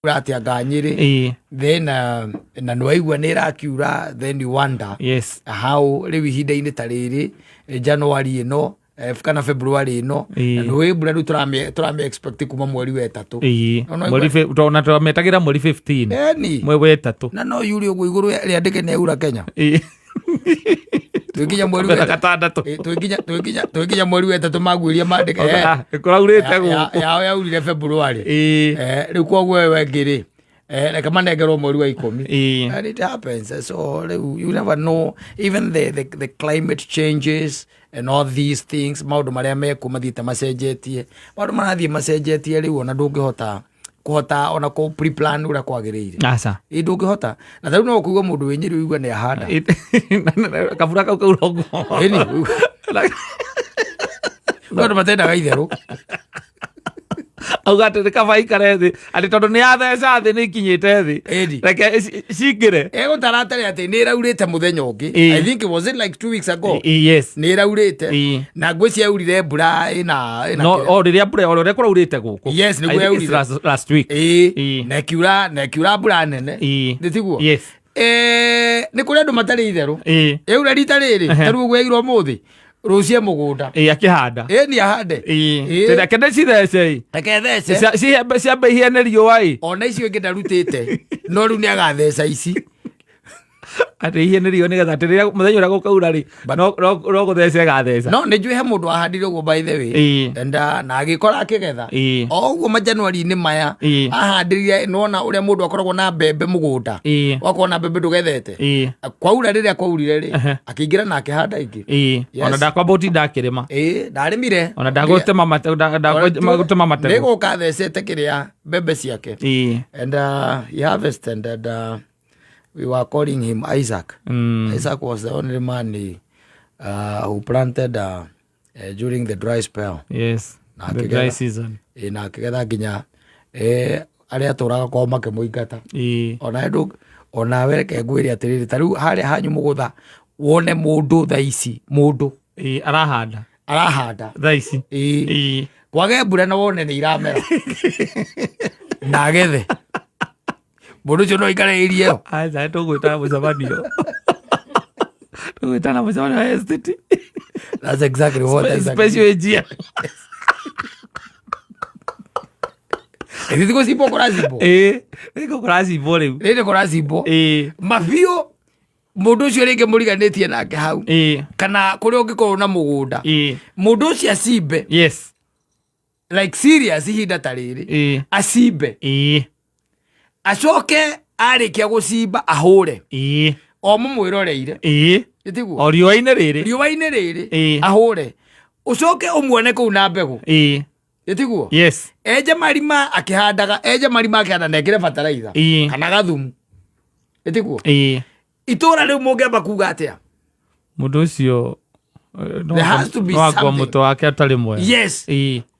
atia Nganyiri then na nwaigua nä rakiura then you wonder how rä u ihinda-inä ta rä rä January ĩno kana February ĩno na nä mbura rä u tå rame expect kuma mweri wa ĩtatũ na twametagä ra mweri 15 mweri wa ĩtatũ na no yuri å guo igå rå rä andä ke neura Kenya twikinya mweri wa gatandatũ twikinya mweri wa ĩtatũ maguĩria mandĩke kũraurĩte gũkũ yao yaurire February rĩu koguo we ngĩrĩ reka manengerwo mweri wa 10 and it happens so you never know even the climate changes and all these things maũndũ marĩa mekuo mathiĩte macenjetie maũndũ marathiĩ macenjetie rĩu ona ndũngĩhota kuhota ona ko pre-plan ũrĩa kwagĩrĩire aca ndũngĩhota na tarĩu no kuigua mũndũ wĩ Nyĩrĩ uigua nĩ ahanda kabura kau kaura ũguo andũ matendaga itherũ auga atä kaba ikare thĩ atĩ tondũ nĩ yatheca thĩ nĩ ikinyĩte thĩ reke cingĩre egũtara atarĩ atĩ nĩ ĩraurĩte mũthenya ũngĩ I think it was it like 2 weeks ago nĩ ĩraurĩte na ngwĩci yaurire mbura o rĩrĩa mbura o rĩrĩa kũraurĩte gũkũ nĩguo yaurire last week na ĩkiura mbura nene nĩ tiguo nĩ kũrĩ andũ matarĩ itherũ yaura rita rĩrĩ tarĩu ũguo yairwo ũmũthĩ rũcie mũgũnda akĩhanda nĩ ahande reke ndĩcithece ciambe ihene riũa ona icio ingĩ ndarutĩte no rĩu nĩ agatheca ici atĩ ihene riũa nĩgetha atĩ rĩrĩa mũthenya ũrĩa gũkaura rĩ no gũthece gatheca no nĩ njũĩ he mũndũ ahandire ũguo by the way na agĩkora akĩgetha o ũguo majanuari-inĩ maya ahandĩrire nona ũrĩa mũndũ akoragwo na mbembe mũgũnda wakorwo na mbembe ndũgethete kwaura rĩrĩa kwaurire rĩ akĩingĩra na akĩhanda ingĩ ona ndakwamba ũtinda akĩrĩma ndarĩmire ona ndagũtema matema nĩ gũka thecete kĩrĩa mbembe ciake and he harvested and we were calling him Isaac. Isaac was the only man who planted during the dry spell. Yes, the dry season. Na akĩgetha nginya arĩa tũraga kwao makĩmũingata ona we reke ngwĩre atĩrĩrĩ ta rĩu harĩa hanyu mũgũtha wone mũndũ thaa ici mũndũ arahanda thaa ici kwage mbura na wone nĩ iramera na agethe mũndũ ũcio no ikarĩirie aca tũgwĩtana mũcemanio tũgwĩtana mũcemanio wa estate. That's exactly what special engineer thikũ cimbo kũracimbo rĩko kũracimbo rĩu rĩrĩ kũracimbo mabiũ mũndũ ũcio rĩngĩ mũriganĩtie nake hau kana kũrĩa ũngĩkorwo na mũgũnda mũndũ ũcio acimbe like serious ihinda ta rĩrĩ acimbe acoke arĩkia gũcimba ahũre o mũmwĩroreire o riũa-inĩ rĩrĩ ahũre ũcoke ũmuone kũu na mbegũ ĩtiguo enje marima akĩhanda nekĩre bataraitha kana gathumu ĩtiguo itũra rĩu mũngĩamba kuga atĩa mũndũ ũcio wakwa mũtwe wake atarĩ mwega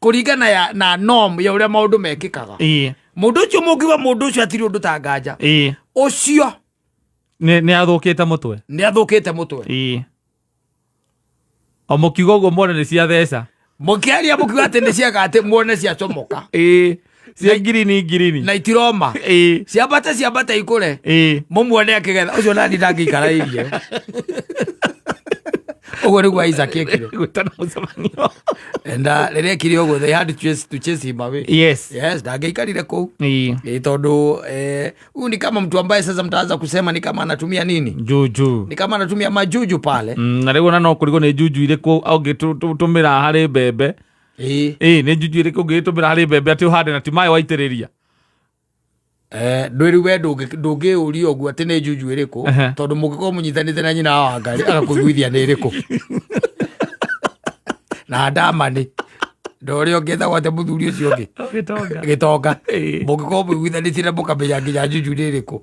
kũringana na norm ya ũrĩa maũndũ mekĩkaga mũndũ ũcio mũngiuga mũndũ ũcio atirĩ ũndũ ta nganja ũcio nĩ athũkĩte mũtwe o mũkiuga ũguo muone nĩ ciatheca mũkĩaria mũkiuga atĩ nĩ ciaga atĩ muone ciacomoka cia ngirini na itiroma ciambate ikũre mũmuone akĩgetha ũcio nani ndangĩikarairie ũguo nĩguo Isaac ekire gwĩtana mũcemanio na rĩrĩa ekire ũguo they had to chase him away ndangĩikarire kũu tondũ huyu ni kama mtu ambaye sasa mtaanza kusema ni kama anatumia nini juju ni kama anatumia majuju pale na rĩu ona no kũrigwo nĩ juju irĩkũ ũngĩtũmĩra harĩ mbembe nĩ juju irĩkũ ũngĩtũmĩra harĩ mbembe atĩ ũhande na ti maĩ waitĩrĩria ndwĩrĩ we ndũngĩũria ũguo atĩ nĩ juju ĩrĩkũ tondũ mũngĩkorwo mũnyitanĩte na nyina wa Wangari agakũiguithia nĩ ĩrĩkũ na ndamani ndorĩa ũngĩethagwo atĩ mũthuri ũcio ũngĩ gĩtonga mũngĩkorwo mũiguithanĩtie na mũkamenya nginya juju nĩ ĩrĩkũ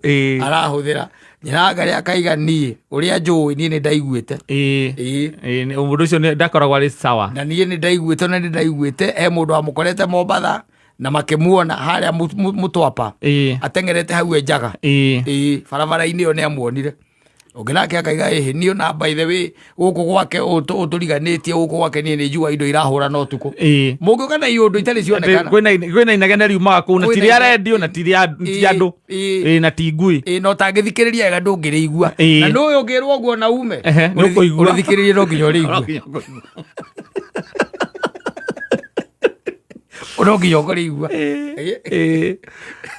arahũthĩra nyina wa Wangari akaiga niĩ ũrĩa njũĩ niĩ nĩ ndaiguĩte mũndũ ũcio ndakoragwo arĩ sawa na niĩ nĩ ndaiguĩte he mũndũ wamũkorete Mombatha na makĩmuona harĩa mũtwapa ateng'erete hau enjaga barabara-inĩ ĩyo nĩ amuonire Ũngĩnake akaiga nio na by the way gũkũ gwake ũtũriganĩtie gũkũ gwake niĩ nĩ njua indo irahũra no tukũ mũngĩũka na iũndũ itarĩ cionekana kwĩna inegene riumaga kũu na tiri arendio na tiri andũ na ti ngui no tangĩthikĩrĩria wega ndũngĩrĩigua na nĩ ũyũ ũngĩrwo ũguo na ume ũrĩthikĩrĩrie no nginya ũrĩigua no nginya ũkũrĩigua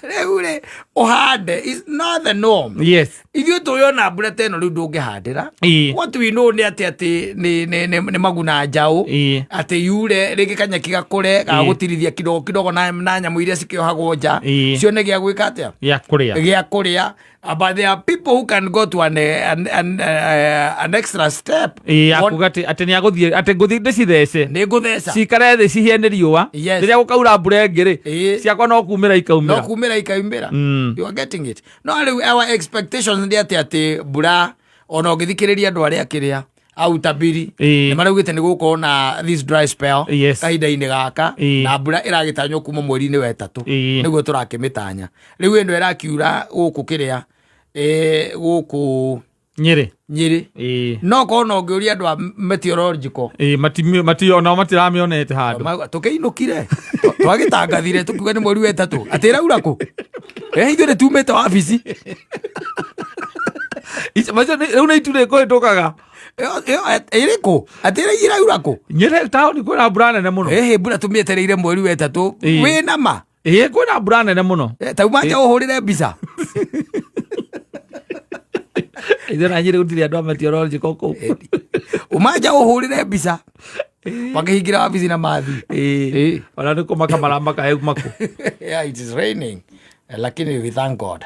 rĩu rĩ ũhande is not the norm. Yes. Ithuĩ tũyona mbura ta ĩno rĩu ndũngĩhandĩra what we know nĩ atĩ nĩ maguna njaũ atĩ yure rĩngĩ kanyeki gakũre gagũtirithia kidogo na nyamũ iria cikĩohagwo nja cione gĩa gwĩka atĩa gĩa kũrĩa. But there are people who can go to an extra step akugati ati ni aguthie ati nguthi ndicithece ni ngutheca cikare thi cihie ni riua riria gukaura mbura ngiri ciakwa no kumira ikaumira you are getting it. No our expectations ndi ati mbura ona ũngĩthikĩrĩria andũ arĩa kĩrĩa au tabiri nĩ maraugĩte nĩ gũkorwo na this dry spell kahinda-inĩ gaka na mbura ĩragĩtanywo kuma mweri-inĩ wa ĩtatũ nĩguo tũrakĩmĩtanya rĩu ĩno ĩrakiura gũkũ kĩrĩa gũkũ Nyĩrĩ no korwo ũngĩũria andũ a meteorological ona matiramĩonete handũ tũkĩinũkire twagĩtangathire tũkiuga nĩ mweri wa ĩtatũ atĩ ĩraura kũ ithuĩ nĩ tumĩte wabici rĩu nĩ itu rĩkũhĩtũkaga ĩrĩkũ atĩ ĩraura kũ Nyĩrĩ taũni kwĩna mbura nene mũno mbura tũmĩetereire mweri wa ĩtatũ wĩna ma kwĩna mbura nene mũno taumanja ũhũrĩre mbica ithuĩ na Nyĩrĩ gũtirĩ andũ a meteorological kũu ũmanja ũhũrĩre mbica wakĩhingĩra wabici na mathi ona nĩ kũmaka maramaka makũ yeah, it is raining lakini we thank God.